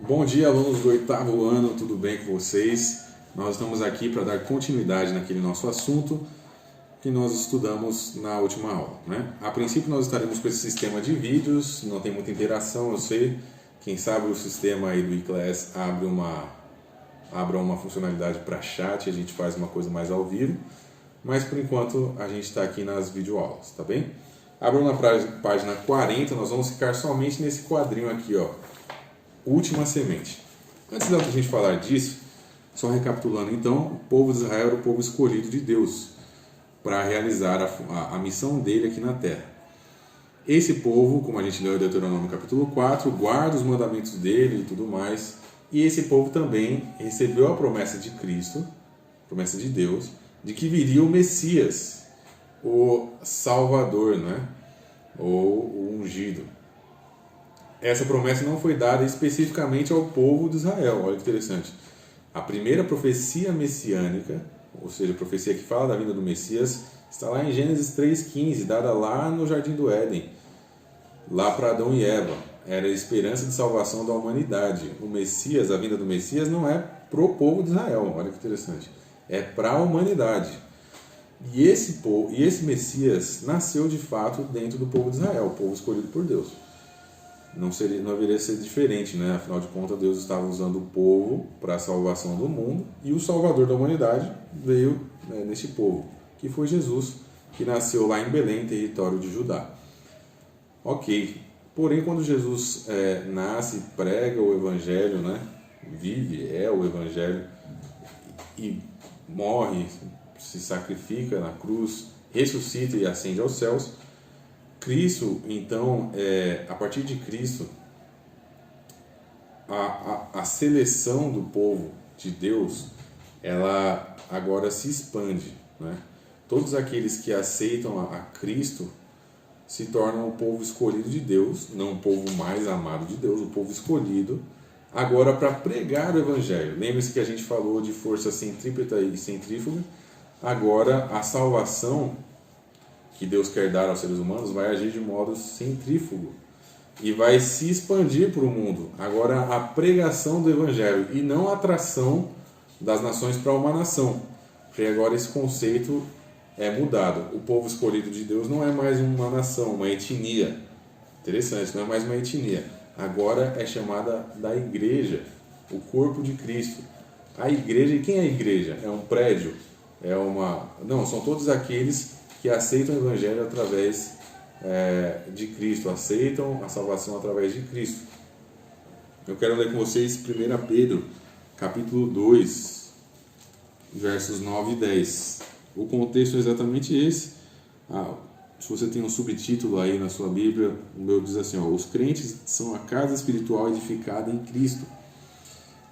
Bom dia, alunos do 8º ano, tudo bem com vocês? Nós estamos aqui para dar continuidade naquele nosso assunto que nós estudamos na última aula, né? A princípio nós estaremos com esse sistema de vídeos, não tem muita interação, eu sei. Quem sabe o sistema aí do eClass abra uma funcionalidade para chat, a gente faz uma coisa mais ao vivo, mas por enquanto a gente está aqui nas videoaulas, tá bem? Abram na página 40, nós vamos ficar somente nesse quadrinho aqui, ó. Última semente. Antes da gente falar disso, só recapitulando então, o povo de Israel era o povo escolhido de Deus para realizar a missão dele aqui na terra. Esse povo, como a gente leu em Deuteronômio capítulo 4, guarda os mandamentos dele e tudo mais. E esse povo também recebeu a promessa de Cristo, promessa de Deus, de que viria o Messias, o Salvador, né? Ou o ungido. Essa promessa não foi dada especificamente ao povo de Israel. Olha que interessante. A primeira profecia messiânica, ou seja, a profecia que fala da vinda do Messias, está lá em Gênesis 3,15, dada lá no Jardim do Éden, lá para Adão e Eva. Era a esperança de salvação da humanidade. O Messias, a vinda do Messias, não é para o povo de Israel. Olha que interessante. É para a humanidade. E esse Messias nasceu de fato dentro do povo de Israel, o povo escolhido por Deus. Não haveria ser diferente, né? Afinal de contas, Deus estava usando o povo para a salvação do mundo e o Salvador da humanidade veio, né, neste povo, que foi Jesus, que nasceu lá em Belém, território de Judá. Ok, porém quando Jesus nasce, prega o Evangelho, né? Vive, o Evangelho e morre, se sacrifica na cruz, ressuscita e ascende aos céus, Cristo, então, a partir de Cristo, a seleção do povo de Deus, ela agora se expande, né? Todos aqueles que aceitam a Cristo se tornam o povo escolhido de Deus, não o povo mais amado de Deus, o povo escolhido, agora para pregar o Evangelho. Lembre-se que a gente falou de força centrípeta e centrífuga, agora a salvação que Deus quer dar aos seres humanos vai agir de modo centrífugo e vai se expandir para o mundo. Agora a pregação do Evangelho e não a atração das nações para uma nação, porque agora esse conceito é mudado. O povo escolhido de Deus não é mais uma nação, uma etnia. Interessante, não é mais uma etnia. Agora é chamada da igreja, o corpo de Cristo. A igreja, e quem é a igreja? É um prédio? Não, são todos aqueles que aceitam o Evangelho através de Cristo, aceitam a salvação através de Cristo. Eu quero ler com vocês 1 Pedro, capítulo 2, versos 9 e 10. O contexto é exatamente esse. Se você tem um subtítulo aí na sua Bíblia, o meu diz assim, os crentes são a casa espiritual edificada em Cristo.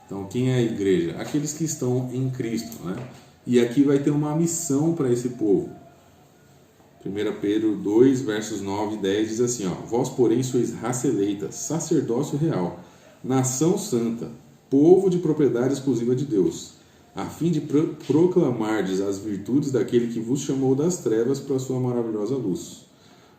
Então, quem é a igreja? Aqueles que estão em Cristo, né? E aqui vai ter uma missão para esse povo. 1 Pedro 2, versos 9 e 10 diz assim, vós, porém, sois raça eleita, sacerdócio real, nação santa, povo de propriedade exclusiva de Deus, a fim de proclamardes as virtudes daquele que vos chamou das trevas para a sua maravilhosa luz.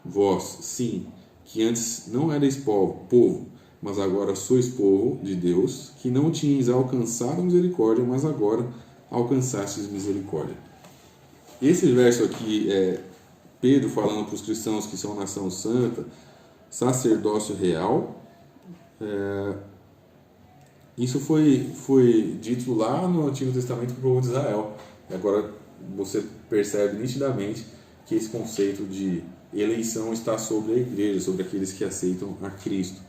Vós, sim, que antes não erais povo, mas agora sois povo de Deus, que não tinhais alcançado misericórdia, mas agora alcançastes misericórdia. Esse verso aqui Pedro falando para os cristãos que são nação santa, sacerdócio real. Isso foi dito lá no Antigo Testamento para o povo de Israel. E agora você percebe nitidamente que esse conceito de eleição está sobre a igreja, sobre aqueles que aceitam a Cristo.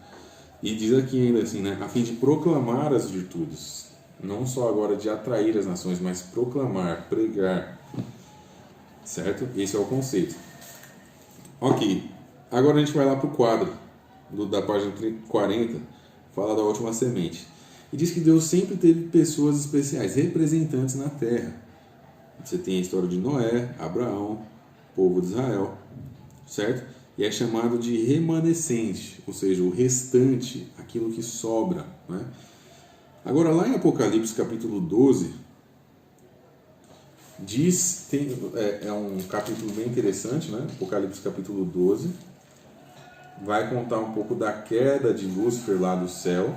E diz aqui ainda assim, né, a fim de proclamar as virtudes. Não só agora de atrair as nações, mas proclamar, pregar. Certo? Esse é o conceito. Ok, agora a gente vai lá para o quadro da página 40, fala da última semente. E diz que Deus sempre teve pessoas especiais, representantes na terra. Você tem a história de Noé, Abraão, povo de Israel, certo? E é chamado de remanescente, ou seja, o restante, aquilo que sobra, né? Agora lá em Apocalipse capítulo 12, é um capítulo bem interessante, né? Apocalipse capítulo 12, vai contar um pouco da queda de Lúcifer lá do céu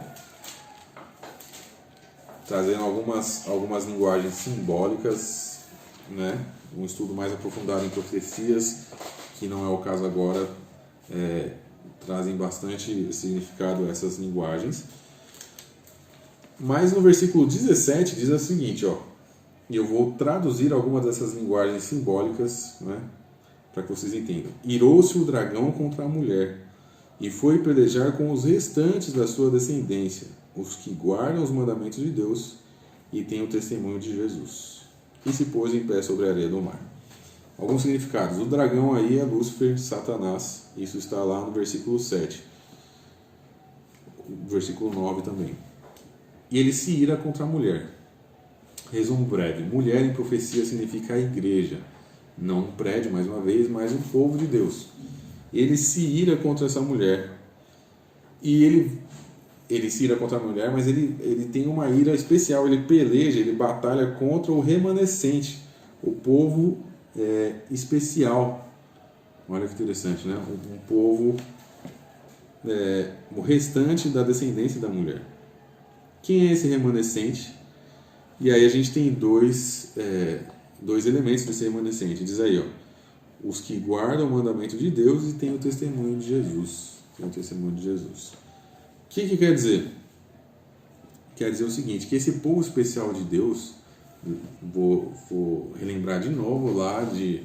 trazendo algumas linguagens simbólicas, né? Um estudo mais aprofundado em profecias, que não é o caso agora, trazem bastante significado a essas linguagens. Mas no versículo 17 diz o seguinte, e eu vou traduzir algumas dessas linguagens simbólicas, né, para que vocês entendam. Irou-se o dragão contra a mulher, e foi pelejar com os restantes da sua descendência, os que guardam os mandamentos de Deus e têm o testemunho de Jesus. E se pôs em pé sobre a areia do mar. Alguns significados. O dragão aí é Lúcifer, Satanás. Isso está lá no versículo 7. Versículo 9 também. E ele se ira contra a mulher. Resumo breve. Mulher em profecia significa a igreja. Não um prédio, mais uma vez, mas o povo de Deus. Ele se ira contra essa mulher. E ele se ira contra a mulher, mas ele tem uma ira especial. Ele peleja, ele batalha contra o remanescente. O povo especial. Olha que interessante, né? Um povo, o restante da descendência da mulher. Quem é esse remanescente? E aí a gente tem dois elementos desse remanescente. Diz aí, os que guardam o mandamento de Deus e têm o testemunho de Jesus. Tem o testemunho de Jesus. O que quer dizer? Quer dizer o seguinte, que esse povo especial de Deus, vou relembrar de novo lá de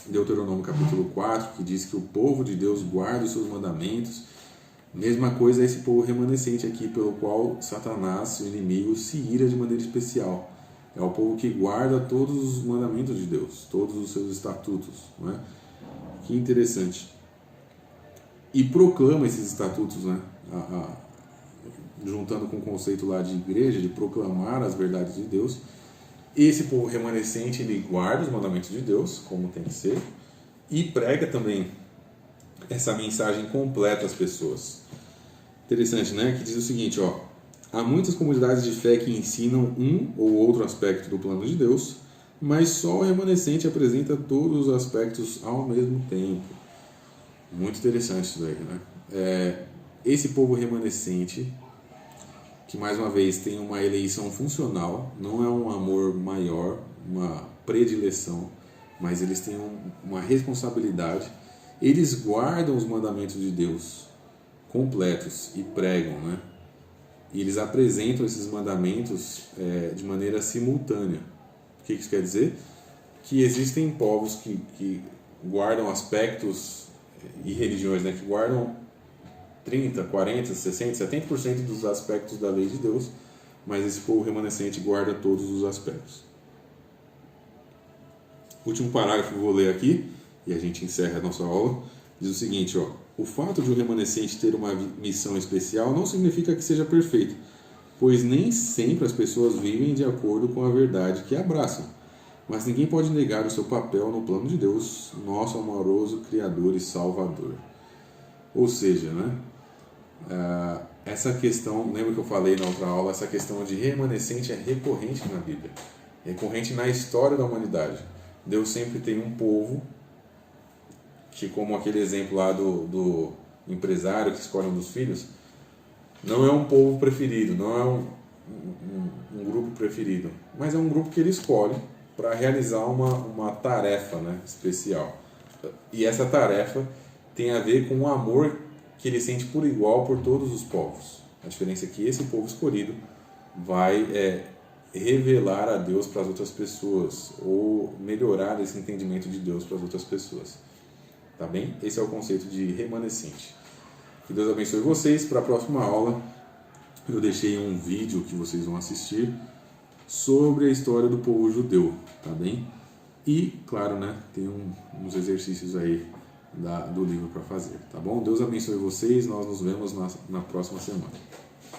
Deuteronômio capítulo 4, que diz que o povo de Deus guarda os seus mandamentos. Mesma coisa é esse povo remanescente aqui, pelo qual Satanás, o inimigo, se ira de maneira especial. É o povo que guarda todos os mandamentos de Deus, todos os seus estatutos. Não é? Que interessante. E proclama esses estatutos, né? Juntando com o conceito lá de igreja, de proclamar as verdades de Deus. Esse povo remanescente, ele guarda os mandamentos de Deus, como tem que ser, e prega também essa mensagem completa às pessoas. Interessante, né? Que diz o seguinte, há muitas comunidades de fé que ensinam um ou outro aspecto do plano de Deus, mas só o remanescente apresenta todos os aspectos ao mesmo tempo. Muito interessante isso daí, né? Esse povo remanescente, que mais uma vez tem uma eleição funcional, não é um amor maior, uma predileção, mas eles têm uma responsabilidade. Eles guardam os mandamentos de Deus completos e pregam, né? E eles apresentam esses mandamentos de maneira simultânea. O que isso quer dizer? Que existem povos que guardam aspectos e religiões, né, que guardam 30, 40, 60, 70% dos aspectos da lei de Deus, mas esse povo remanescente guarda todos os aspectos. Último parágrafo que eu vou ler aqui, e a gente encerra a nossa aula, diz o seguinte, o fato de um remanescente ter uma missão especial não significa que seja perfeito, pois nem sempre as pessoas vivem de acordo com a verdade que abraçam, mas ninguém pode negar o seu papel no plano de Deus, nosso amoroso Criador e Salvador. Ou seja, né, essa questão, lembra que eu falei na outra aula, essa questão de remanescente é recorrente na Bíblia, recorrente na história da humanidade. Deus sempre tem um povo que, como aquele exemplo lá do empresário que escolhe um dos filhos, não é um povo preferido, não é um grupo preferido, mas é um grupo que ele escolhe para realizar uma tarefa, né, especial. E essa tarefa tem a ver com o amor que ele sente por igual por todos os povos. A diferença é que esse povo escolhido vai revelar a Deus para as outras pessoas, ou melhorar esse entendimento de Deus para as outras pessoas. Tá bem? Esse é o conceito de remanescente. Que Deus abençoe vocês. Para a próxima aula, eu deixei um vídeo que vocês vão assistir sobre a história do povo judeu, tá bem? E, claro, né, tem uns exercícios aí do livro para fazer, tá bom? Deus abençoe vocês, nós nos vemos na próxima semana.